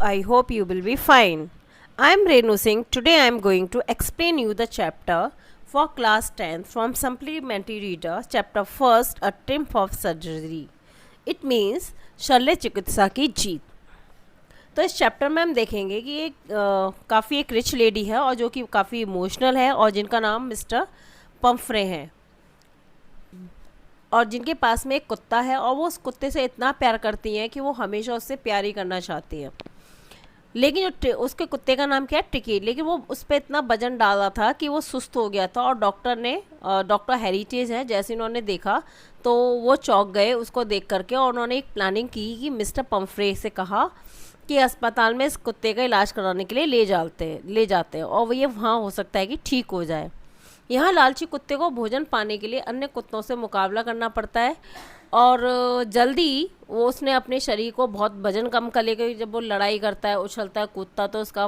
I hope you will be fine. I am Renu Singh. Today I am going to explain you the chapter for class 10th from supplementary reader chapter first a triumph of surgery. It means शल्य चिकित्सा की जीत. तो इस chapter में हम देखेंगे कि एक काफ़ी एक रिच लेडी है और जो कि काफ़ी इमोशनल है और जिनका नाम मिस्टर पंफ्रे है और जिनके पास में एक कुत्ता है और वो उस कुत्ते से इतना प्यार करती हैं कि वो हमेशा उससे प्यार ही करना चाहती हैं. लेकिन जो उसके कुत्ते का नाम क्या है, टिकी. लेकिन वो उस पर इतना वजन डाला था कि वो सुस्त हो गया था और डॉक्टर हेरिटेज है, जैसे उन्होंने देखा तो वो चौंक गए उसको देख करके और उन्होंने एक प्लानिंग की कि मिस्टर पंफ्रे से कहा कि अस्पताल में इस कुत्ते का इलाज कराने के लिए ले जाते हैं और वो ये वहाँ हो सकता है कि ठीक हो जाए. यहाँ लालची कुत्ते को भोजन पाने के लिए अन्य कुत्तों से मुकाबला करना पड़ता है और जल्दी वो उसने अपने शरीर को बहुत वजन कम कर लेकर जब वो लड़ाई करता है, उछलता है, कूदता तो उसका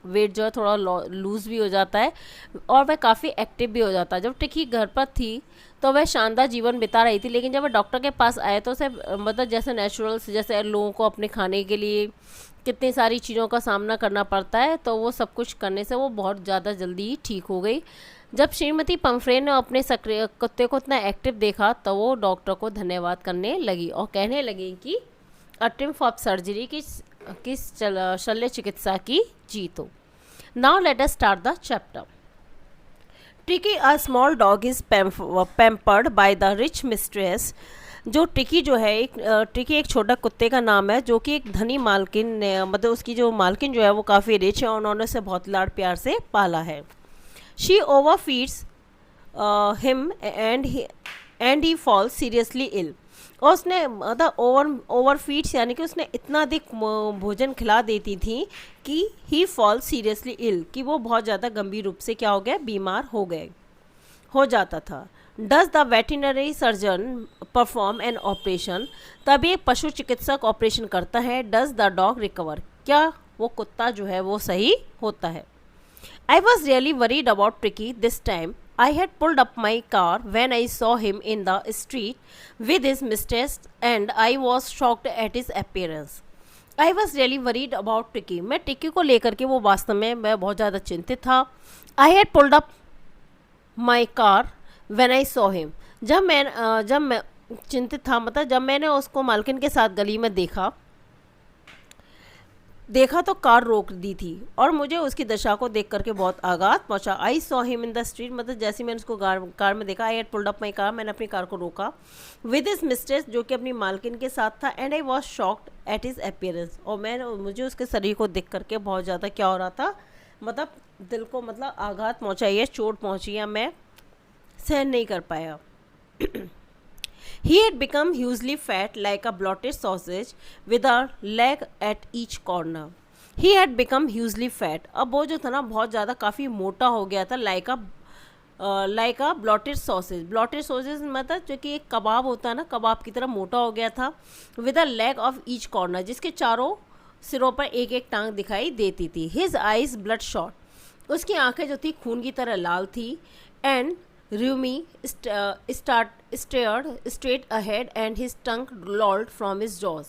वेट जो है थोड़ा लूज़ भी हो जाता है और वह काफ़ी एक्टिव भी हो जाता है. जब टिकी घर पर थी तो वह शानदार जीवन बिता रही थी, लेकिन जब वह डॉक्टर के पास आए तो उसे मतलब जैसे नेचुरल्स जैसे लोगों को अपने खाने के लिए कितनी सारी चीज़ों का सामना करना पड़ता है, तो वो सब कुछ करने से वो बहुत ज़्यादा जल्दी ही ठीक हो गई. जब श्रीमती पंफ्रे ने अपने सक्रिय कुत्ते को इतना एक्टिव देखा तो वो डॉक्टर को धन्यवाद करने लगी और कहने लगी कि ट्रिम्फ ऑफ सर्जरी की शल्य चिकित्सा की जीत हो. Now let us start the chapter. Tiki a small dog is pampered by the rich mistress. जो टिकी जो है टिकी एक छोटा कुत्ते का नाम है जो कि एक धनी मालकिन ने मतलब उसकी जो मालकिन जो है वो काफ़ी रिच है और उन्होंने उसे बहुत लाड़ प्यार से पाला है. She overfeeds him and he fall seriously ill. और उसने मतलब ओवरफीड्स यानी कि उसने इतना अधिक भोजन खिला देती थी कि ही फॉल सीरियसली इल कि वो बहुत ज़्यादा गंभीर रूप से क्या हो गया, बीमार हो जाता था. Does the veterinary surgeon perform an operation. तभी एक पशु चिकित्सक ऑपरेशन करता है. Does the dog recover. क्या वो कुत्ता जो है वो सही होता है. I was really worried about Tricky this time. I had pulled up my car when I saw him in the street with his mistress and I was shocked at his appearance. I was really worried about Tricky. मैं टिक्की को लेकर के वो वास्तव में मैं बहुत ज़्यादा चिंतित था. I had pulled up my car when I saw him. जब मैं चिंतित था मतलब जब मैंने उसको मालकिन के साथ गली में देखा तो कार रोक दी थी और मुझे उसकी दशा को देख करके बहुत आघात पहुंचा. I saw him in the street. मतलब जैसे मैंने उसको कार में देखा. I had pulled up my car. मैंने अपनी कार को रोका. विद हिज मिस्ट्रेस जो कि अपनी मालकिन के साथ था. And I was shocked at his appearance. और मुझे उसके शरीर को देख करके बहुत ज़्यादा क्या हो रहा था, मतलब दिल को मतलब आघात पहुँचा है, चोट पहुँची है, मैं सहन नहीं कर पाया. He had become hugely fat like a bloated sausage with a leg at each corner. He had become hugely fat. अब वो जो था ना बहुत ज़्यादा काफ़ी मोटा हो गया था. like a bloated sausage. bloated sausage मतलब जो कि एक कबाब होता है ना, कबाब की तरह मोटा हो गया था. with a leg of each corner. जिसके चारों सिरों पर एक एक टांग दिखाई देती थी. His eyes bloodshot. उसकी आंखें जो थी खून की तरह लाल थी. And Rumi stared straight ahead and his tongue lolled from his jaws.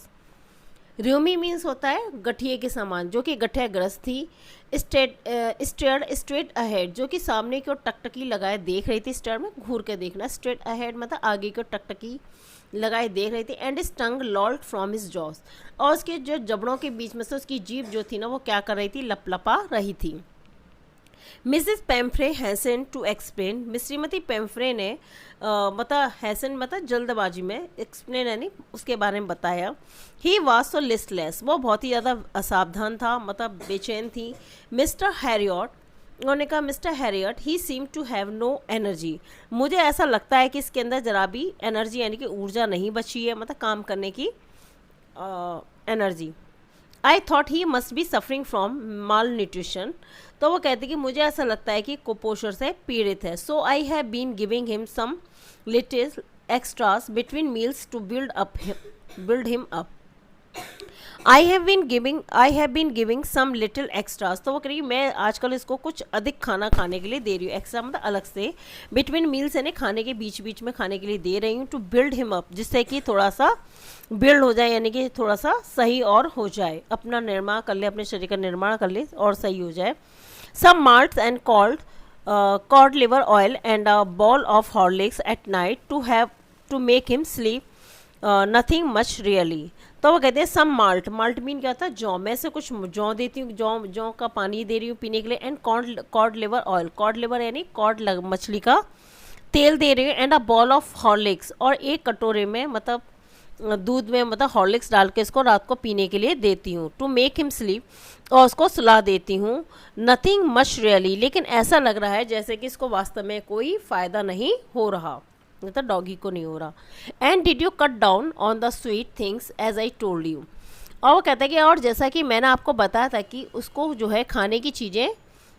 Rumi means होता है गठिए के समान, जो कि गठियाग्रस्त थी. stared straight ahead जो कि सामने की ओर टकटकी लगाए देख रही थी. स्टेयर में घूर के देखना. straight ahead मतलब आगे की ओर टकटकी लगाए देख रही थी. and his tongue lolled from his jaws. और उसके जो जबड़ों के बीच में से उसकी जीभ जो थी ना वो क्या कर रही थी, लपलपा रही थी. Mrs Pumphrey hasten to explain. श्रीमती पेम्फ्रे ने मतलब हैसन मतलब जल्दबाजी में एक्सप्लेन यानी उसके बारे में बताया. He was so listless. वो बहुत ही ज़्यादा असावधान था, मतलब बेचैन थी. Mr Herriot. उन्होंने कहा Mr Herriot. He seem to have no energy. मुझे ऐसा लगता है कि इसके अंदर ज़रा भी एनर्जी यानी कि ऊर्जा नहीं बची है, मतलब काम करने की energy. I thought he must be suffering from mall nutrition. तो वो कहते कि मुझे ऐसा लगता है कि कुपोषण से पीड़ित है. So I have been giving him some little extras between meals to build him up. I have been giving some little extras, तो वो कह रही मैं आजकल इसको कुछ अधिक खाना खाने के लिए दे रही हूँ, एक्स्ट्रा मतलब अलग से, बिटवीन मील्स यानी खाने के बीच बीच में खाने के लिए दे रही हूँ, टू बिल्ड हिम अप, जिससे कि थोड़ा सा बिल्ड हो जाए, यानी कि थोड़ा सा सही और हो जाए, अपना निर्माण कर ले, अपने शरीर का निर्माण कर ले और सही हो जाए. सम माल्ट्स and cod liver oil and a ball of Horlicks at night to make him sleep, nothing much really. तो वो कहते हैं सम माल्ट मीन क्या था, जौ, मैं से कुछ जौ देती हूँ, जौ का पानी दे रही हूँ पीने के लिए, and cod liver oil, cod liver यानी कॉड मछली का तेल दे रही हूँ, and a ball of Horlicks, और एक कटोरे में मतलब दूध में मतलब हॉर्लिक्स डाल के इसको रात को पीने के लिए देती हूँ, टू मेक हिम स्लीप, और उसको सुला देती हूँ, नथिंग मच रियली, लेकिन ऐसा लग रहा है जैसे कि इसको वास्तव में कोई फ़ायदा नहीं हो रहा, मतलब डॉगी को नहीं हो रहा. And did you cut down on the sweet things as I told you, और वो कहता है कि और जैसा कि मैंने आपको बताया था कि उसको जो है खाने की चीज़ें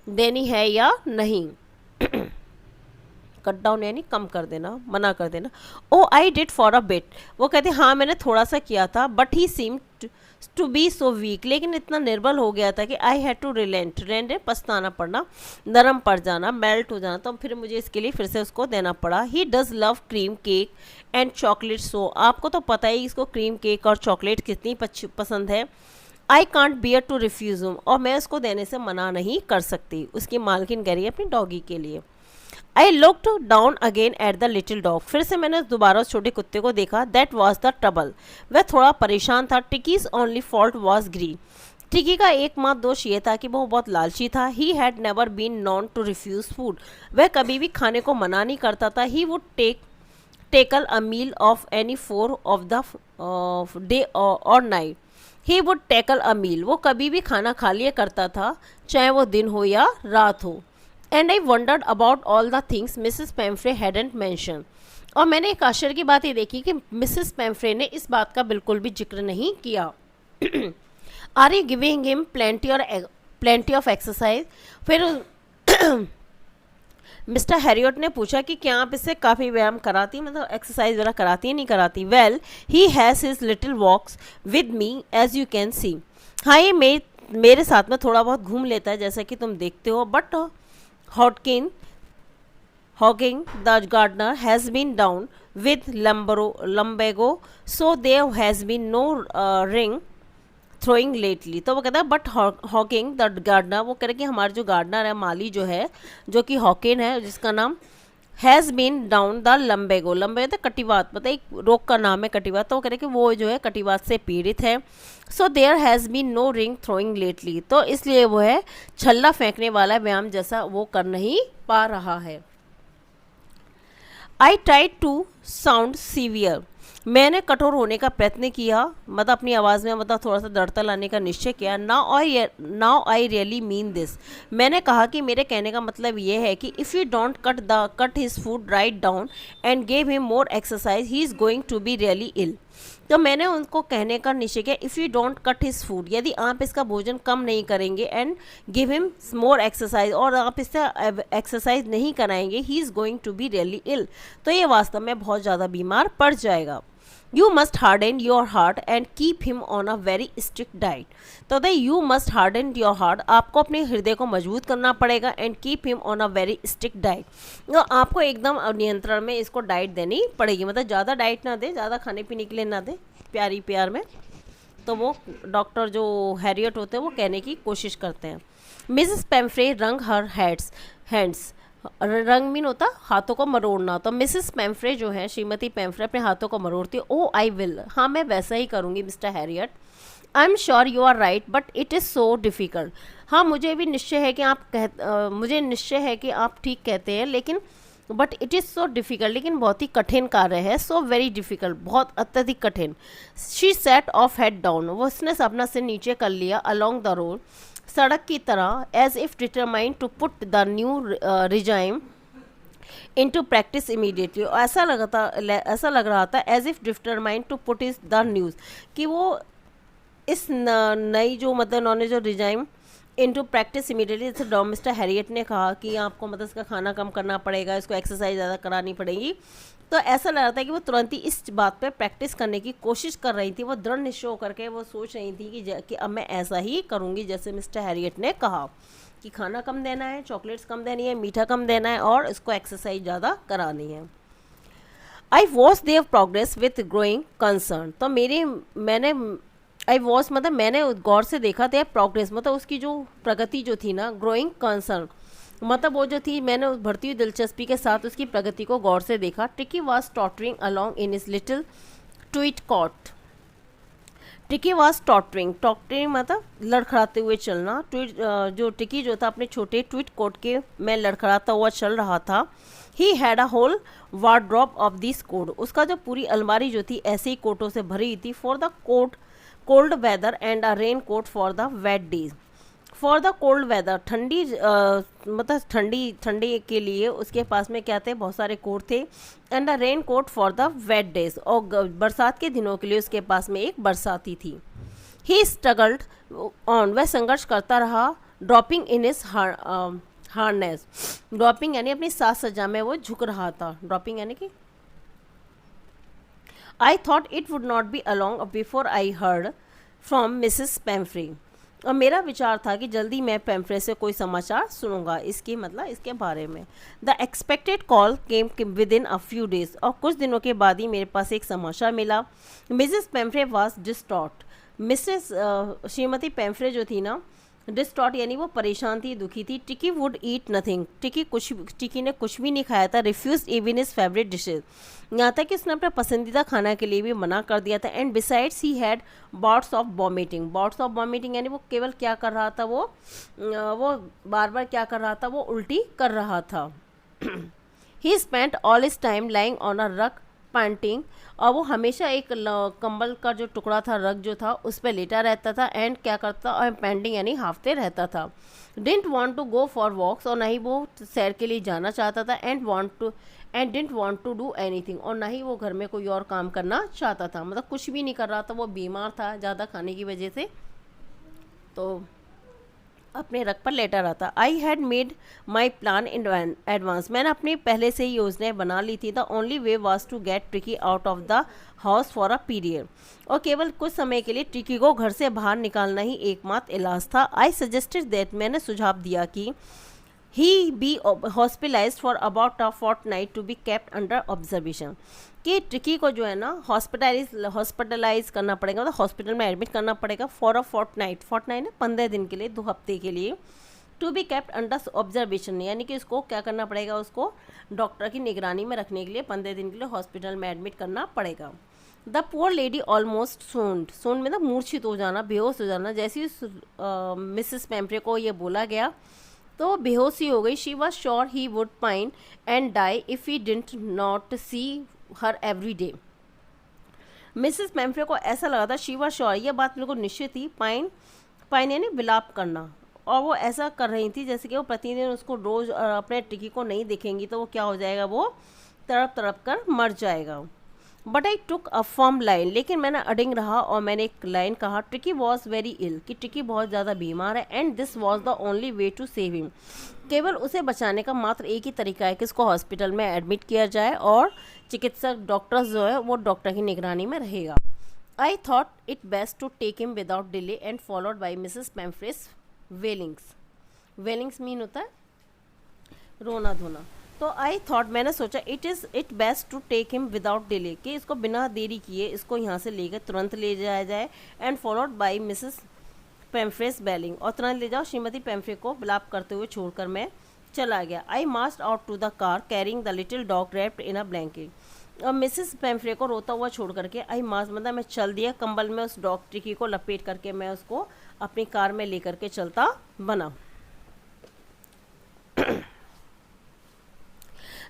देनी है या नहीं. कट डाउन यानी कम कर देना, मना कर देना. Oh I did for a bit, वो कहते हाँ मैंने थोड़ा सा किया था, but he seem to be so weak, लेकिन इतना निर्बल हो गया था कि आई हैड टू रिलेंट, पछताना पड़ना, नरम पड़ जाना, मेल्ट हो जाना, तो फिर मुझे इसके लिए फिर से उसको देना पड़ा. He does love cream cake and chocolate, so आपको तो पता ही इसको क्रीम केक और चॉकलेट कितनी पसंद है. I can't bear to refuse him, और मैं उसको देने से मना नहीं कर सकती, उसकी मालकिन कह रही है अपनी डॉगी के लिए. I looked down again at the little dog, फिर से मैंने दोबारा उस छोटे कुत्ते को देखा. दैट वॉज द ट्रबल, वह थोड़ा परेशान था. टिकीज ओनली फॉल्ट वॉज ग्रीन, टिकी का एकमात्र दोष ये था कि वो बहुत लालची था. He had never been known to refuse food, वह कभी भी खाने को मना नहीं करता था. He would tackle a meal of any 4 of the day और night, he would tackle a meal, वो कभी भी खाना खा लिया करता था, चाहे वो दिन हो या रात हो. And I wondered about all the things Mrs Pumphrey hadn't mention, और मैंने एक आश्चर्य की बात ये देखी कि मिसेस पेम्फ्रे ने इस बात का बिल्कुल भी जिक्र नहीं किया. Are you giving him plenty of exercise, फिर मिस्टर हैरियट ने पूछा कि क्या आप इससे काफ़ी व्यायाम कराती, मतलब एक्सरसाइज वगैरह कराती है नहीं कराती. Well he has his little walks with me as you can see, हाँ ये मेरे साथ में थोड़ा बहुत घूम लेता है जैसा कि तुम देखते हो. But Hawking, the gardener, has been down with lumbago, so there has been no ring throwing lately. तो वो कहता है बट हॉकिंग द गार्डनर, वो कह रहे कि हमारे जो गार्डनर है, माली जो है, जो कि हॉकिन है जिसका नाम, has been down the lumbago, lumbago तो कटिवात, मतलब एक रोग का नाम है कटिवात, तो वो कह रहे कि वो जो है कटिवात से पीड़ित है. So there has been no ring throwing lately, तो इसलिए वो है छल्ला फेंकने वाला व्यायाम जैसा वो कर नहीं पा रहा है. I try to sound severe, मैंने कठोर होने का प्रयत्न किया, मतलब अपनी आवाज़ में मतलब थोड़ा सा दृढ़ता लाने का निश्चय किया. Now I really mean this, मैंने कहा कि मेरे कहने का मतलब ये है कि if you don't cut his food right down and give him more exercise, he is going to be really ill. तो मैंने उनको कहने का निश्चय किया, if you don't cut his food, यदि आप इसका भोजन कम नहीं करेंगे, and give him more exercise, और आप इससे एक्सरसाइज नहीं कराएंगे, he is going to be really ill, तो ये वास्तव में बहुत ज़्यादा बीमार पड़ जाएगा. You must harden your heart and keep him on a very strict diet, तो you must harden your heart, आपको अपने हृदय को मजबूत करना पड़ेगा, and keep him on a very strict diet, तो आपको एकदम नियंत्रण में इसको डाइट देनी पड़ेगी, मतलब ज़्यादा डाइट ना दे, ज़्यादा खाने पीने के लिए ना दे, प्यार में. तो वो डॉक्टर जो हैरियट होते हैं वो कहने की कोशिश करते हैं. मिसेस पेम्फ्रे रंग हर हैंड्स, रंग मीन होता हाथों को मरोड़ना, तो मिसेस पेम्फ्रे जो है, श्रीमती पेम्फ्रे अपने हाथों को मरोड़ती है. ओ आई विल, हाँ मैं वैसा ही करूँगी Mr Herriot. I am sure you are right but it is so difficult, हाँ मुझे भी निश्चय है कि मुझे निश्चय है कि आप ठीक कहते हैं, लेकिन but it is so difficult, लेकिन बहुत ही कठिन कार्य है. सो वेरी डिफ़िकल्ट, बहुत अत्यधिक कठिन. She said of head down, वो उसने अपना सिर नीचे कर लिया. अलॉन्ग द रोड, सड़क की तरह. As if determined to put the new regime into practice immediately, ऐसा लग रहा था as if determined to put is the news, कि वो इस नई जो मतलब उन्होंने जो रिजाइम इनटू प्रैक्टिस इमीडिएटली। जैसे मिस्टर हैरियट ने कहा कि आपको मतलब इसका खाना कम करना पड़ेगा, इसको एक्सरसाइज ज़्यादा करानी पड़ेगी, तो ऐसा लग रहा था कि वो तुरंत ही इस बात पे प्रैक्टिस करने की कोशिश कर रही थी। वो दृढ़ निश्चय होकर के वो सोच रही थी कि अब मैं ऐसा ही करूँगी जैसे मिस्टर हैरियट ने कहा कि खाना कम देना है, चॉकलेट्स कम देनी है, मीठा कम देना है और इसको एक्सरसाइज ज़्यादा करानी है। I watch there progress with growing concern. तो मैंने आई वॉच मतलब मैंने गौर से देखा था प्रोग्रेस, मतलब उसकी जो प्रगति जो थी ना, ग्रोइंग कंसर्न मतलब वो जो थी, मैंने उस बढ़ती हुई दिलचस्पी के साथ उसकी प्रगति को गौर से देखा। Tiki was tottering along in his little tweed coat. Tiki was tottering मतलब लड़खड़ाते हुए चलना। जो टिकी जो था अपने छोटे ट्वीट कोट के में लड़खड़ाता हुआ चल रहा था। He had a whole wardrobe of this coat. उसका जो पूरी अलमारी जो थी ऐसे ही कोटों से भरी थी। For the cold weather and a raincoat for the wet days. For the cold weather ठंडी मतलब ठंडी के लिए उसके पास में क्या थे, बहुत सारे कोट थे। And a raincoat for the wet days, और बरसात के दिनों के लिए उसके पास में एक बरसाती थी। ही स्ट्रगल्ड ऑन, वह संघर्ष करता रहा। Dropping in his harness, dropping यानी अपनी साज सज्जा में वो झुक रहा था। ड्रॉपिंग यानी कि I thought it would not be along before I heard from Mrs Pumphrey. और मेरा विचार था कि जल्दी मैं पेम्फ्रे से कोई समाचार सुनूंगा इसकी मतलब इसके बारे में। The expected call came with in a few days, और कुछ दिनों के बाद ही मेरे पास एक समाचार मिला। Mrs Pumphrey was distraught. Mrs श्रीमती पेम्फ्रे जो थी ना, डिस्ट्रॉट यानी वो परेशान थी, दुखी थी। टिकी वुड ईट नथिंग, टिकी ने कुछ भी नहीं खाया था। Refuse even his favourite dishes, यहाँ तक कि उसने अपने पसंदीदा खाना के लिए भी मना कर दिया था। And besides he had bots of vomiting. Bots of vomiting यानी वो केवल क्या कर रहा था, वो बार बार क्या कर रहा था, वो उल्टी कर रहा था। ही spent all his time lying on a रग पैंटिंग, और वो हमेशा एक कंबल का जो टुकड़ा था, रग जो था, उस पर लेटा रहता था। एंड क्या करता, और पैंटिंग यानी हाफते रहता था। Didn't want to go for walks, और ना ही वो सैर के लिए जाना चाहता था। And didn't want to do anything, और ना ही वो घर में कोई और काम करना चाहता था। मतलब कुछ भी नहीं कर रहा था। वो बीमार था ज़्यादा खाने की वजह से, तो अपने रग पर लेटा रहा था। I had made my plan in advance, मैंने अपनी पहले से ही योजनाएं बना ली थी। The only way was to get Tricki out of the house for a period, और केवल कुछ समय के लिए ट्रिकी को घर से बाहर निकालना ही एकमात्र इलाज था। आई सजेस्टेड दैट, मैंने सुझाव दिया कि he be hospitalize for about a fortnight to be kept under observation, कि ट्रिकी को जो है ना हॉस्पिटलाइज करना पड़ेगा, मतलब हॉस्पिटल में एडमिट करना पड़ेगा। फॉर अ फोर्टनाइट है 15 दिन के लिए, 2 हफ्ते के लिए। To be kept under observation यानी कि उसको क्या करना पड़ेगा, उसको डॉक्टर की निगरानी में रखने के लिए 15 दिन के लिए हॉस्पिटल में एडमिट करना पड़ेगा। द पुअर लेडी ऑलमोस्ट सूंड मतलब मूर्छित हो जाना, बेहोश हो जाना। जैसे ही मिसेस पेम्फ्रे को ये बोला गया तो बेहोश ही हो गई। She was sure he would pine and die if he didn't not see her every day. Mrs Pumphrey को ऐसा लगा था, शी वॉज श्योर, यह बात बिल्कुल निश्चित थी, पाइन यानी विलाप करना, और वो ऐसा कर रही थी जैसे कि वो प्रतिदिन उसको रोज़ अपने टिकी को नहीं दिखेंगी तो वो क्या हो जाएगा, वो तड़प तड़प कर मर जाएगा। But I took a firm line, लेकिन मैंने अडिंग रहा और मैंने एक लाइन कहा, ट्रिकी वॉज वेरी इल, कि ट्रिकी बहुत ज़्यादा बीमार है। And this was the only way to save him, केवल उसे बचाने का मात्र एक ही तरीका है कि इसको हॉस्पिटल में एडमिट किया जाए और चिकित्सक डॉक्टर जो है वो डॉक्टर की निगरानी में रहेगा। I thought it best to take him without delay and followed by Mrs Pumphrey's wailings. Wailings mean होता है रोना धोना। तो आई थॉट, मैंने सोचा, it best to take him without delay, कि इसको बिना देरी किए इसको यहाँ से लेकर तुरंत ले जाया जाए। एंड फॉलोड बाई मिसेस पेम्फ्रेस बेलिंग, और तुरंत ले जाओ श्रीमती पेम्फ्रे को विलाप करते हुए छोड़कर मैं चला गया। I marched out to the car carrying the little dog wrapped in a blanket, और मिसेस पेम्फ्रे को रोता हुआ छोड़ करके आई मार्च मतलब मैं चल दिया, कंबल में उस डॉग टिकी को लपेट करके मैं उसको अपनी कार में लेकर के चलता बना।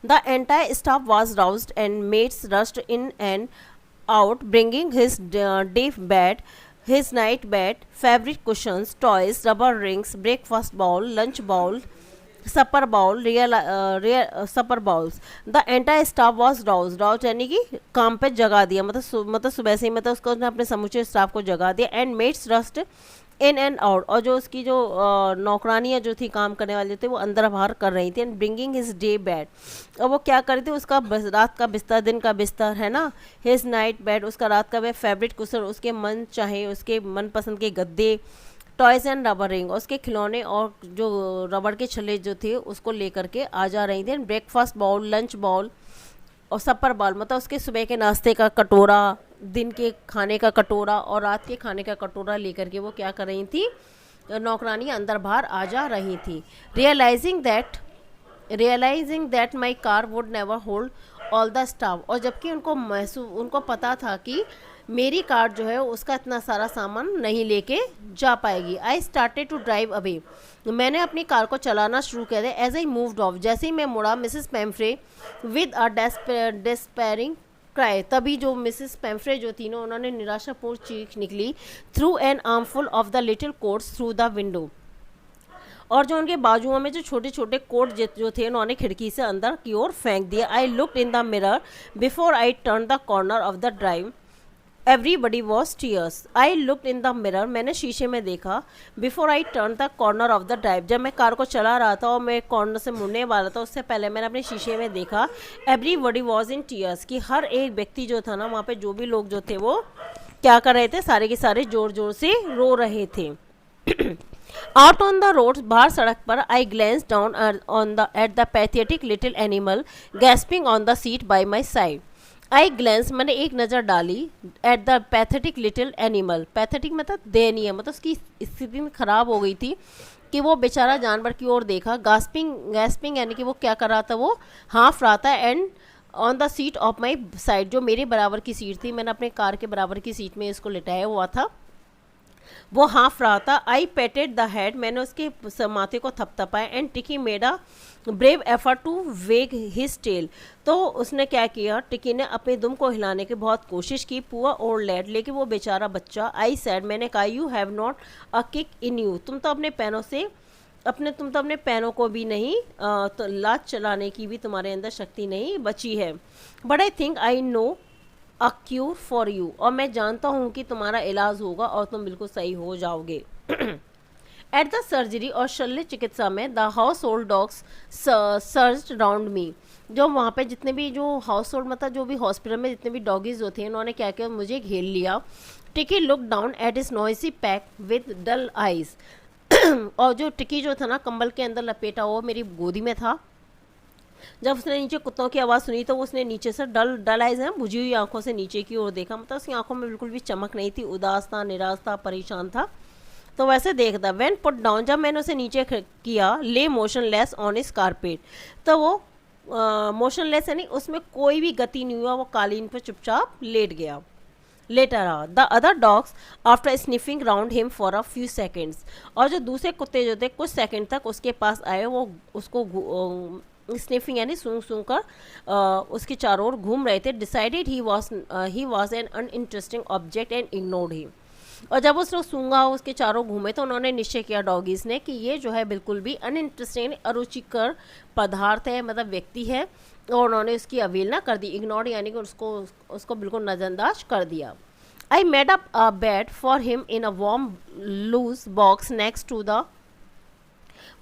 The entire staff was roused and maids rushed in and out, bringing his day bed, his night bed, fabric cushions, toys, rubber rings, breakfast bowl, lunch bowl, supper bowl, supper bowls. The entire staff was roused यानी कि काम पे जगा दिया, मतलब सुबह से ही मतलब उसको अपने समूचे स्टाफ को जगा दिया। And maids rushed in and out, और जो उसकी जो नौकरानियाँ जो थी, काम करने वाले थे, वो अंदर बाहर कर रही थी। And bringing his day bed, और वो क्या कर रही थी, उसका रात का बिस्तर, दिन का बिस्तर है ना, हिज नाइट बेड, उसका रात का वह फेवरेट कुशन, उसके मन चाहे उसके मनपसंद के गद्दे, टॉयज एंड रबर रिंग, उसके खिलौने और जो रबड़ के छल्ले जो थे उसको लेकर के आ जा रही थी। ब्रेकफास्ट बाउल, लंच बाउल और सपर बाउल, मतलब उसके सुबह के नाश्ते का कटोरा, दिन के खाने का कटोरा और रात के खाने का कटोरा लेकर के वो क्या कर रही थी, नौकरानी अंदर बाहर आ जा रही थी। Realising that my car would never hold all the staff, और जबकि उनको पता था कि मेरी कार जो है उसका इतना सारा सामान नहीं लेके जा पाएगी। I started to drive away, मैंने अपनी कार को चलाना शुरू कर दिया। एज आई मूव्ड ऑफ, जैसे ही मैं मुड़ा, Mrs Pumphrey with a despairing cry, तभी जो मिसेस पेम्फ्रे जो थी ना, उन्होंने निराशापूर्ण चीख निकली, through an armful of the little quotes through the window, और जो उनके बाजुओं में जो छोटे छोटे कोट जो थे उन्होंने खिड़की से अंदर की ओर फेंक दिया। I looked in the mirror before I turn the corner of the drive, everybody was tears. I looked in the mirror, मैंने शीशे में देखा, before I turn the corner of the drive, जब मैं कार को चला रहा था और मैं कॉर्नर से मुड़ने वाला था उससे पहले मैंने अपने शीशे में देखा, एवरीबडी वॉज इन टीयर्स, कि हर एक व्यक्ति जो था ना वहाँ पे, जो भी लोग जो थे वो क्या कर रहे थे, सारे के सारे जोर जोर से रो रहे थे। आउट ऑन द रोड, बाहर सड़क पर, I glance down on the at the pathetic little animal gasping on the seat by my side. I glance, मैंने एक नज़र डाली, at the pathetic little animal, pathetic मतलब दयनीय, मतलब उसकी स्थिति खराब हो गई थी कि वो बेचारा जानवर की ओर देखा। गैस्पिंग यानी कि वो क्या कर रहा था, वो हाँफ रहा था। And on the seat of my side, जो मेरे बराबर की सीट थी, मैंने अपने कार के बराबर की सीट में इसको लिटाया हुआ था, वो हाँफ रहा था। आई पेटेड द हेड, मैंने उसके माथे को थपथपाया। And Tricki made a brave effort to wag his tail, तो उसने क्या किया, टिकी ने अपने दुम को हिलाने की बहुत कोशिश की। पुअर ओल्ड लैड, लेकिन वो बेचारा बच्चा। आई सैड, मैंने कहा, you have not a kick in you, तुम तो अपने पैरों को भी नहीं, तो लात चलाने की भी तुम्हारे अंदर शक्ति नहीं बची है। But I think I know a cure for you, और मैं जानता हूँ कि तुम्हारा इलाज होगा और तुम बिल्कुल सही हो जाओगे। एट द सर्जरी, और शल्य चिकित्सा में, the household dogs surged round me, जो वहाँ पे जितने भी जो हाउस होल्ड मतलब जो भी हॉस्पिटल में जितने भी डॉगीज जो थे, उन्होंने क्या किया, मुझे घेर लिया। Tricki look down at his noisy pack with dull eyes, और जो टिकी जो था ना, कंबल के अंदर लपेटा हुआ मेरी गोदी में था। जब उसने नीचे कुत्तों की आवाज़ सुनी तो उसने नीचे से डल आइज है, बुझी हुई आंखों से नीचे की ओर देखा, मतलब उसकी आंखों में बिल्कुल भी चमक नहीं थी, उदास था, निराश था, परेशान था, तो वैसे देखता। व्हेन पुट डाउन, जब मैंने उसे नीचे किया, ले मोशनलेस ऑन इस कारपेट, तो वो मोशनलेस यानी उसमें कोई भी गति नहीं हुआ, वो कालीन पर चुपचाप लेटा रहा। The other dogs after sniffing round him for a few seconds, और जो दूसरे कुत्ते जो थे कुछ सेकंड तक उसके पास आए, वो उसको स्निफिंग यानी सूंघ कर उसके चारों ओर घूम रहे थे। Decided he was an uninteresting object and ignored him, और जब उसने सूंघा, उसके चारों घूमे, तो उन्होंने निश्चय किया डॉगीज ने कि ये जो है बिल्कुल भी अनइंटरेस्टिंग, अरुचिकर पदार्थ है, मतलब व्यक्ति है, और उन्होंने उसकी अवहेलना कर दी, इग्नोर यानी कि उसको बिल्कुल नज़रअंदाज कर दिया। I made up a bed for him in a warm loose box next to the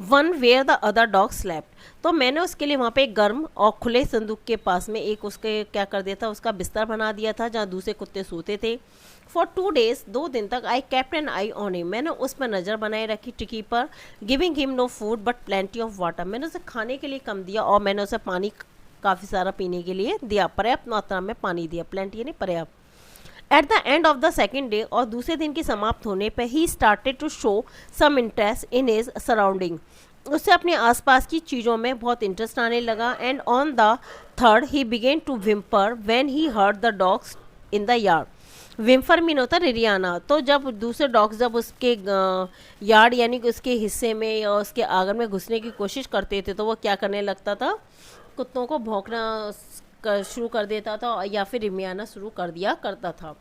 one where the other dog slept, तो मैंने उसके लिए वहाँ पे एक गर्म और खुले संदूक के पास में एक उसके क्या कर दिया था, उसका बिस्तर बना दिया था जहाँ दूसरे कुत्ते सोते थे। फॉर 2 days, 2 दिन तक, I kept an eye on him, मैंने उस पर नज़र बनाए रखी, टिकी पर। Giving him no food but plenty of water, मैंने उसे खाने के लिए कम दिया और मैंने उसे पानी काफ़ी सारा पीने के लिए दिया, पर्याप्त मात्रा में पानी दिया, प्लेंटी यानी पर्याप्त। At the end of the second day, और दूसरे दिन की समाप्त होने पर, he started to show some interest in his surrounding, उससे अपने आसपास की चीज़ों में बहुत इंटरेस्ट आने लगा। And on the third he began to whimper when he heard the dogs in the yard, whimper mean होता रिरियाना, तो जब दूसरे डॉग्स जब उसके यार्ड यानी कि उसके हिस्से में या उसके आंगन में घुसने की कोशिश करते थे, तो वो क्या करने लगता था, कुत्तों को भौंकना शुरू कर देता था या फिर रिमियाना शुरू कर दिया करता था।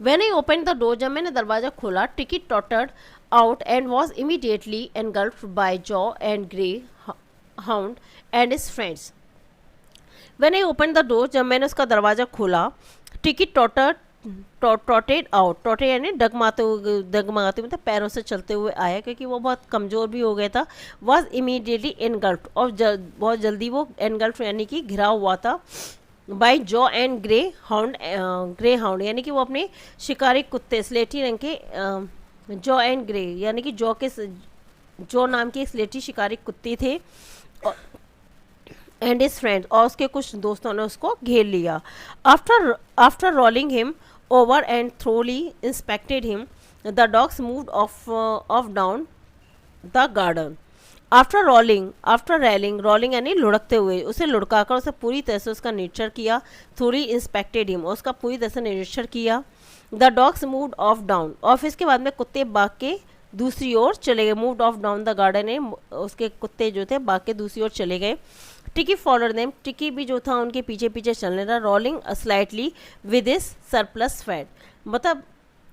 When I opened the door, जब मैंने दरवाज़ा खोला, Tricki tottered out and was immediately engulfed by Jaw and Greyhound and his friends. When I opened the door, जब मैंने उसका दरवाज़ा खोला, टिकी टॉटर्ड ट्रॉटेड आउट, ट्रॉटेड यानी डगमगाते मतलब पैरों से चलते हुए आया, क्योंकि वो बहुत कमज़ोर भी हो गया था। वॉज इमीडिएटली एनगल्फ्ड, और बहुत जल्दी वो एनगल्फ यानी कि घिरा हुआ था by jaw and grey hound यानी कि वो अपने शिकारी कुत्ते स्लेटी रंग के जॉ एंड ग्रे यानी कि जॉ नाम की एक स्लेटी शिकारी कुत्ती थे, एंड हिज फ्रेंड्स, और उसके कुछ दोस्तों ने उसको घेर लिया। After rolling him over and thoroughly inspected him, the dogs moved of down the garden. After railing यानी लुढ़कते हुए, उसे लुढ़काकर उसे पूरी तरह से उसका निरीक्षण किया। थोड़ी इंस्पेक्टेड हिम, उसका पूरी तरह से निरीक्षण किया। The dogs moved of down, और फिर इसके बाद में कुत्ते बाग के दूसरी ओर चले गए। Moved of down the garden है, उसके कुत्ते जो थे बाग के दूसरी ओर चले गए। टिकी फॉलोड देम, टिकी भी जो था उनके पीछे पीछे चलने लगा। Rolling slightly with his surplus fat, मतलब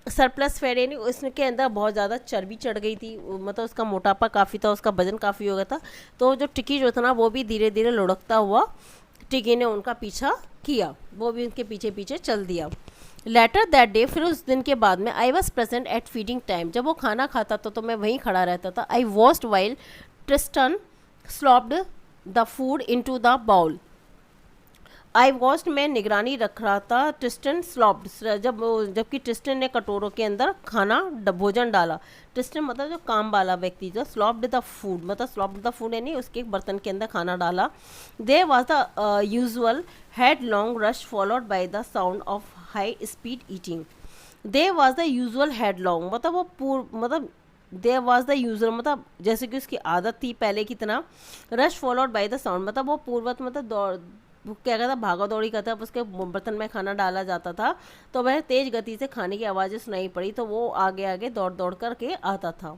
सरप्लस फैट यानी उसके अंदर बहुत ज़्यादा चर्बी चढ़ गई थी, मतलब उसका मोटापा काफ़ी था, उसका वजन काफ़ी हो गया था। तो जो टिकी जो था ना वो भी धीरे धीरे लुढ़कता हुआ टिकी ने उनका पीछा किया, वो भी उनके पीछे पीछे चल दिया। लेटर दैट डे, फिर उस दिन के बाद में, I was present at feeding time, जब वो खाना खाता था तो मैं वहीं खड़ा रहता था। I watched while Tristan slopped the food into the bowl, I watched मैं निगरानी रख रहा था। ट्रिस्टन स्लॉप्ड, जबकि ट्रिस्टन ने कटोरों के अंदर खाना भोजन डाला। ट्रिस्टन मतलब जो काम वाला व्यक्ति, जो स्लॉप्ड द फूड मतलब स्लॉप्ड द फूड यानी उसके बर्तन के अंदर खाना डाला। There was the usual headlong rush followed by the sound of high speed eating. There was the usual headlong मतलब वो मतलब देयर वाज द यूजुअल मतलब जैसे कि उसकी आदत थी पहले की तरह। Rush followed by the sound मतलब वो पूर्वत मतलब वो क्या कहता भागा दौड़ी करता, उसके बर्तन में खाना डाला जाता था तो वह तेज गति से खाने की आवाज़ें सुनाई पड़ी तो वो आगे आगे दौड़ दौड़ करके आता था।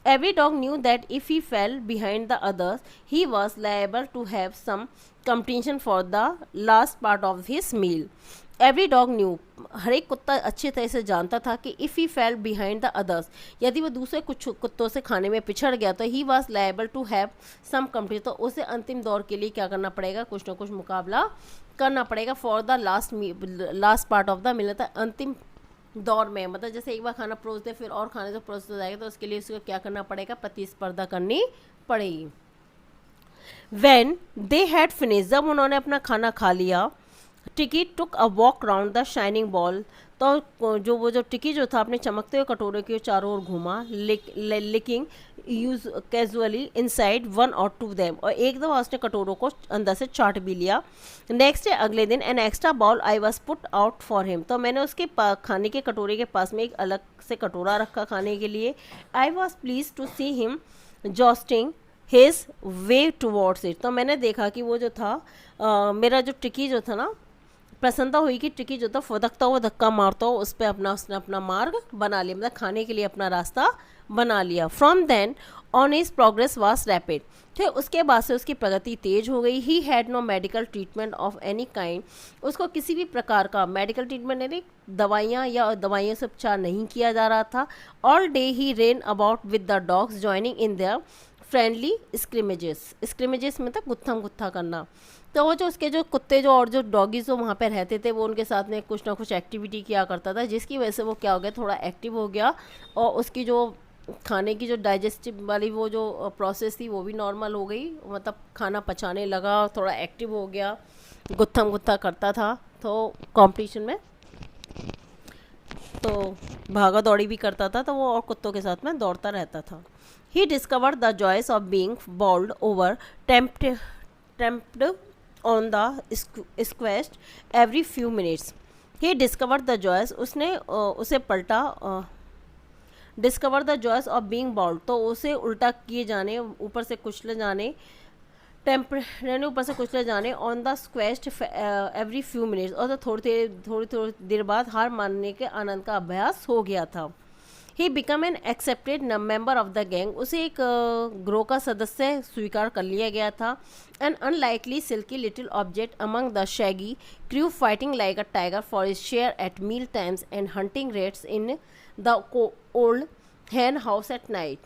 Every dog knew that if he fell behind the others he was liable to have some competition for the last part of his meal. Every dog knew, हर एक कुत्ता अच्छी तरह से जानता था कि if he fell behind the others, यदि वो दूसरे कुछ कुत्तों से खाने में पिछड़ गया तो he was liable to have some competition, तो उसे अंतिम दौर के लिए क्या करना पड़ेगा, कुछ ना कुछ मुकाबला करना पड़ेगा। For the last part of the meal, अंतिम दौर में मतलब जैसे एक बार खाना परोस दे फिर और खाने से परोस जाएगा तो उसके लिए उसको क्या करना पड़ेगा, प्रतिस्पर्धा करनी पड़ेगी। When they had finished, जब उन्होंने अपना खाना खा लिया, Tricki took a walk round the shining ball, तो जो टिकी जो था अपने चमकते हुए कटोरे के चारों ओर घूमा, licking use casually inside one or two them, और एक दफ़ा उसने कटोरों को अंदर से चाट भी लिया। नेक्स्ट डे, अगले दिन, an extra ball I was put out for him, तो मैंने उसके खाने के कटोरे के पास में एक अलग से कटोरा रखा खाने के लिए। I was pleased to see him jostling his way towards it, तो मैंने देखा कि वो जो था मेरा जो टिकी जो था ना, प्रसन्नता हुई कि टिकी जो था फुदकता हुआ धक्का मारता हो उस पर उसने अपना मार्ग बना लिया, मतलब खाने के लिए अपना रास्ता बना लिया। From then on his progress was rapid, फिर उसके बाद से उसकी प्रगति तेज हो गई। He had no medical treatment of any kind, उसको किसी भी प्रकार का मेडिकल ट्रीटमेंट यानी दवाइयों से उपचार नहीं किया जा रहा था। All day he ran about with the dogs joining in their friendly scrimmages में था गुत्थम गुत्था करना, तो वो जो उसके जो कुत्ते जो और जो डॉगीज जो वहाँ पे रहते थे वो उनके साथ में कुछ ना कुछ एक्टिविटी किया करता था, जिसकी वजह से वो क्या हो गया, थोड़ा एक्टिव हो गया और उसकी जो खाने की जो डाइजेस्टिव वाली वो जो प्रोसेस थी वो भी नॉर्मल हो गई, मतलब खाना पचाने लगा, थोड़ा एक्टिव हो गया, गुत्थम गुत्था करता था तो कंपटीशन में, तो भागा दौड़ी भी करता था तो वो और कुत्तों के साथ में दौड़ता रहता था। He discovered the joys of being bowled over, tempted on the squashed every few minutes. He discovered the joys, उसने उसे पलटा, discover the joys of being bowled, तो उसे उल्टा किए जाने, ऊपर से कुचले जाने, टेम्परेरी ऊपर से कुचले जाने, on the squashed every few minutes, और तो थोड़ी देर बाद हार मानने के आनंद का अभ्यास हो गया था। He become an accepted member of the gang, उसे एक ग्रोह का सदस्य स्वीकार कर लिया गया था। An unlikely silky little object among the shaggy crew, fighting like a tiger for his share at meal times and hunting rats in the old hen house at night.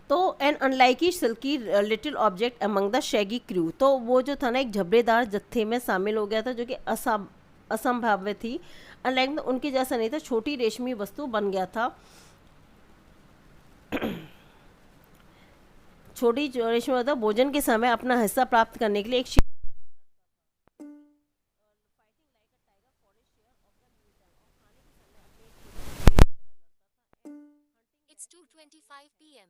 तो an unlikely silky little object among the shaggy crew, तो वो जो था ना एक झबरेदार जत्थे में शामिल हो गया था जो कि असंभाव्य थी। अनलाइक उनके जैसा नहीं था, छोटी रेशमी वस्तु बन गया था। छोटी रेशमी वस्तु भोजन के समय अपना हिस्सा प्राप्त करने के लिए एक It's 2:25 p.m.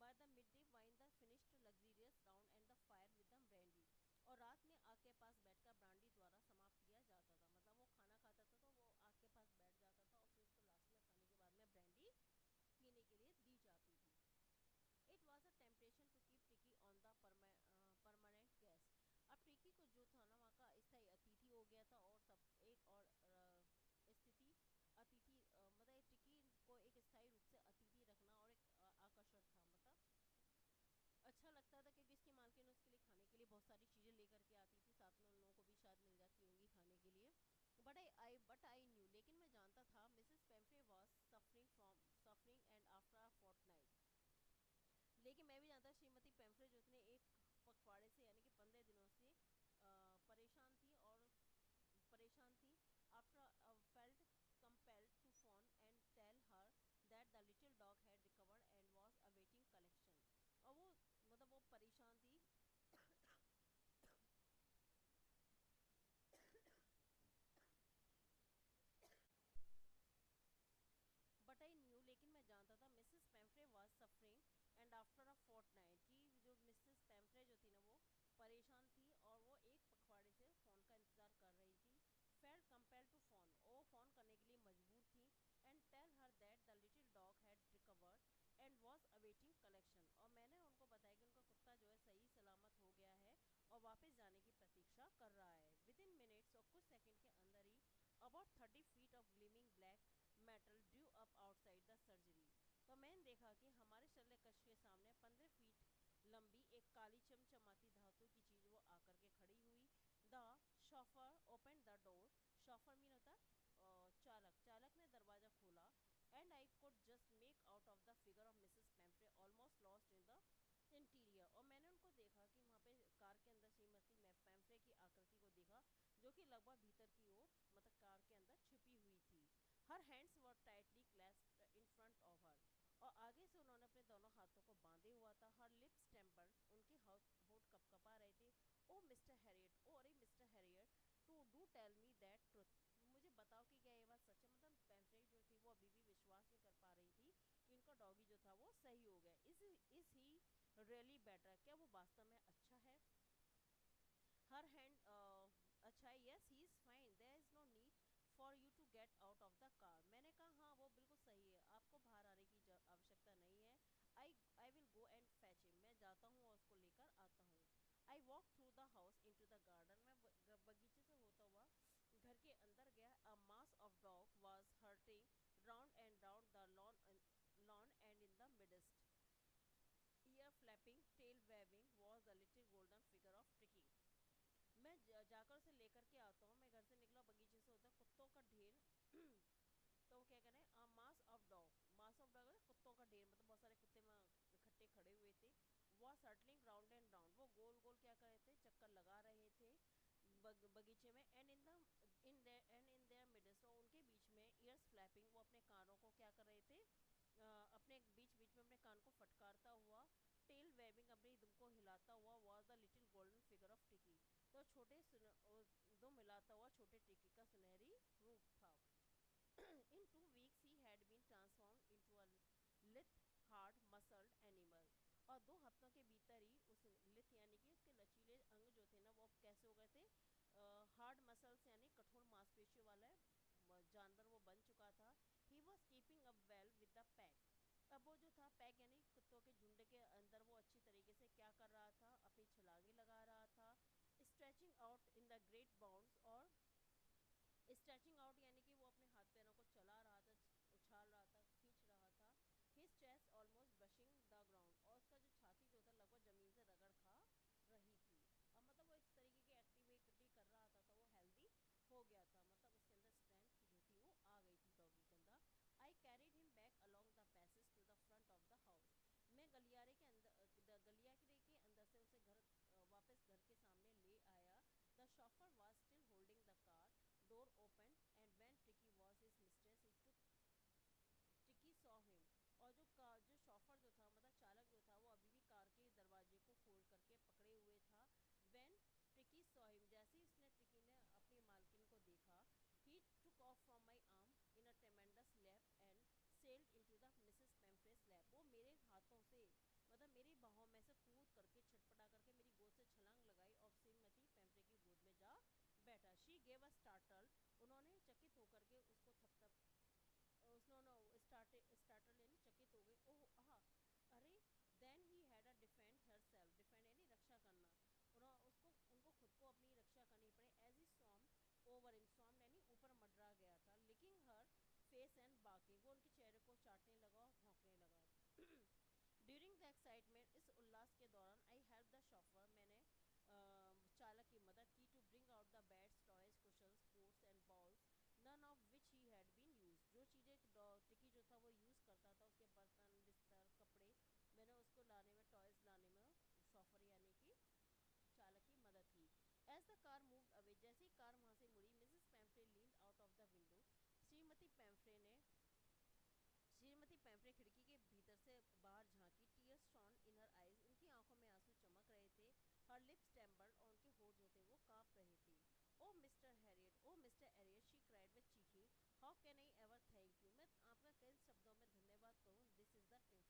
By the mid day wine the finished luxurious round and the fire with the brandy. और रात में आग के पास बैठकर ब्रांडी द्वारा समाप्त किया जाता था। मतलब वो खाना खाता था तो वो आग के पास बैठ जाता था और फिर उसको लास्ट में खाने के बाद में ब्रांडी पीने के लिए दी जाती थी। It was a temptation to keep Tricki on the permanent guest. अब टिकी को जो था ना वहाँ का स्थायी अतिथि हो गया था, और सब एक और स्थिति अतिथि मतलब टिकी को एक स्थायी रूप से अतिथि रखना और एक आकर्षण था। मतलब अच्छा लगता था क्योंकि इसकी मालकिन उसके लिए खाने के लिए बहुत सारी चीज़ें लेकर के आती थी, साथ में उन लोगों को भी शायद मिल जाती होंगी खाने के लिए। बट आई न्यू, लेकिन मैं जानता था Mrs Pumphrey was suffering and after a fortnight. लेकिन मैं भी जानता श्रीमती पेम्फ्रे जो ने एक पखवाड़े से यानी कि 15 दिनों से परेशान थी और परेशान थी। After felt compelled to phone and tell her that the little dog had recovered and was awaiting collection। और वो मतलब वो परेशान थी बट आई न्यू, लेकिन मैं जानता था Mrs Pumphrey was suffering and after a fortnight कि जो मिसेस पेम्फ्रे जो थी ना वो परेशान थी और वो एक पखवाड़े से फ़ोन का इंतज़ार कर रही थी। फेल्ट कंपेल टू फ़ोन, वो फ़ोन करने के लिए मजबूर थी। And tell her that the little dog had recovered and was awaiting collection. और मैंने उनको बताया कि उनका कुत्ता जो है सही सलामत हो गया है और वापस जाने की प्रतीक्षा कर रहा है। विद इन मिनट्स और कुछ सेकंड के अंदर ही about 30 feet of gleaming black metal drew up outside the surgery. तो मैंने देखा कि हमारे शल्य कक्ष के सामने 15 फीट लंबी एक काली चमचमाती धातु की चीज वो आकर के खड़ी हुई। The chauffeur open the door. Chauffeur mean होता चालक। चालक ने दरवाजा खोला। And I could just make out of the figure of Mrs Pumphrey almost lost in the interior. और मैंने उनको देखा कि वहाँ पे कार के अंदर श्रीमती पेम्फ्रे की आकृति को देखा, जो कि लगभग भीतर की ओर मतलब कार के अंदर छिपी हुई थी। Her hands were tightly clasped in front of her. और आगे से उन्होंने अपने दोनों हाथों को बांधे हुआ था। हर लिप्स टेम्पर्ड, उनके होठ कपकपा रहे थे। ओ मिस्टर हैरियट, ओ अरे Mister Herriot, to do tell me that truth. मुझे बताओ कि क्या ये बात सच है। मतलब पेम्फ्रे जो थी वो अभी भी विश्वास नहीं कर पा रही थी कि उनका डॉगी जो था वो सही हो गया। इज ही रियली बेटर, क्या वो वास्तव में अच्छा है। हर हैंड अच्छा है, yes he is fine, there is no need for you to get out of the car. मैंने कहा हाँ वो बिल्कुल सही है, आपको बाहर आने की आवश्यकता नहीं है। I will go and fetch him, मैं जाता हूँ और उसको लेकर आता हूँ। I walk through the house into the garden, मैं बगीचे से होता हुआ घर के अंदर गया। A mass of dog was hurtling round and round the lawn and in the midst, ear flapping tail waving was the little golden figure of Tricki. मैं जाकर उसे लेकर के आता हूँ। मैं घर से निकला, बगीचे से होता कुत्तों का ढेर तो वो क्या करें, मास ऑफ डॉग कुत्तों का ढेर, मतलब बहुत सारे कुत्ते में इकट्ठे खड़े हुए थे। वो सर्टलिंग राउंड एंड राउंड, वो गोल गोल क्या कर रहे थे, चक्कर लगा रहे थे बगीचे में। एंड इन देयर मिडस्ट, और उनके बीच में ईयर्स फ्लैपिंग, वो अपने कानों को क्या कर रहे थे, अपने बीच बीच में अपने कान को फटकारता हुआ। टेल वेबिंग, अपनी दुम को हिलाता हुआ। Was the little golden figure of टिकी, तो दो मिलाता हुआ छोटे टिकी का सुनहरी रूप था। In 2 weeks he had been transformed into a lithe, hard muscled animal। और 2 हफ्तों के भीतर ही उस लिथ यानी कि उसके लचीले अंग जो थे ना वो अब कैसे हो गए थे, हार्ड मसल्स यानी कठोर मांसपेशियों वाला जानवर वो बन चुका था। He was keeping up well with the pack. अब वो जो था पैक यानी कुत्तों के झुंड के अंदर वो अच्छी तरीके से क्या कर रहा था, अपनी छलांगे लगा रहा था। Stretching out in the great bounds, और स्ट्रेचिंग आउट यानी कि वो अपने हाथ पैरों को चला रहा था, उछाल रहा था, खींच रहा था। His chest almost brushing the ground, और उसका जो छाती जो था लगभग ज़मीन से रगड़ खा रही थी। अब मतलब वो इस तरीके की एक्टिविटी कर रहा था तो वो हेल्दी हो गया था, मतलब उसके अंदर स्ट्रेंथ जो थी वो आ गई थी डॉगी के अंदर। I carried him back along the passage to the front of the house. मैं गलियारे के अंदर से उसे वापस घर के सामने ले आया। The chauffeur was still holding the car door opened, and when Tricky was his mistress, he took Tricky saw him। और जो शॉफर जो था मतलब चालक जो था वो अभी भी कार के दरवाजे को खोल करके पकड़े हुए था। when Tricky saw him, जैसे ही उसने ट्रिकी ने अपनी मालकिन को देखा, he took off from my arm in a tremendous leap and sailed into the Mrs. Pemfrey's lap। वो मेरे हाथों से ड्यूरिंग द एक्साइटमेंट, इस उल्लास के दौरान, आई हेल्प द शॉफर, मैंने चालक की मदद की, to bring out the beds, toys, cushions, ports and bowls, none of which he had been used. जो चीज़ें टिकी जो था वो यूज़ करता था, उसके बर्तन, बिस्तर, कपड़े, मैंने उसको लाने में, टॉयज लाने में शॉफर यानी कि चालक की मदद की। As the car moved away, जैसे ही कार वहाँ से मुड़ी, Mrs Pumphrey leaned out of the window, श्रीमती पैम्फ्रे ने श्रीमती पैम्फ्रे खिड़की के भीतर से बाहर झांकी। Tears shone in her eyes, उनकी आंखों में आंसू चमक रहे थे। हर लिप्स ट्रेम्बल्ड, और उनके होठ जो थे वो कांप रहे थे। Oh Mister Herriot, oh Mister Herriot, she cried with चीखी, how can I ever thank you, मैं आपका किन शब्दों में धन्यवाद करूं। This is the triumph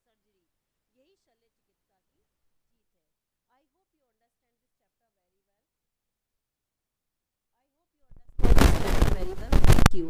surgery, यही शल्य चिकित्सा की जीत है। I hope you understand this chapter very well. I hope you understand this chapter very well. Thank you.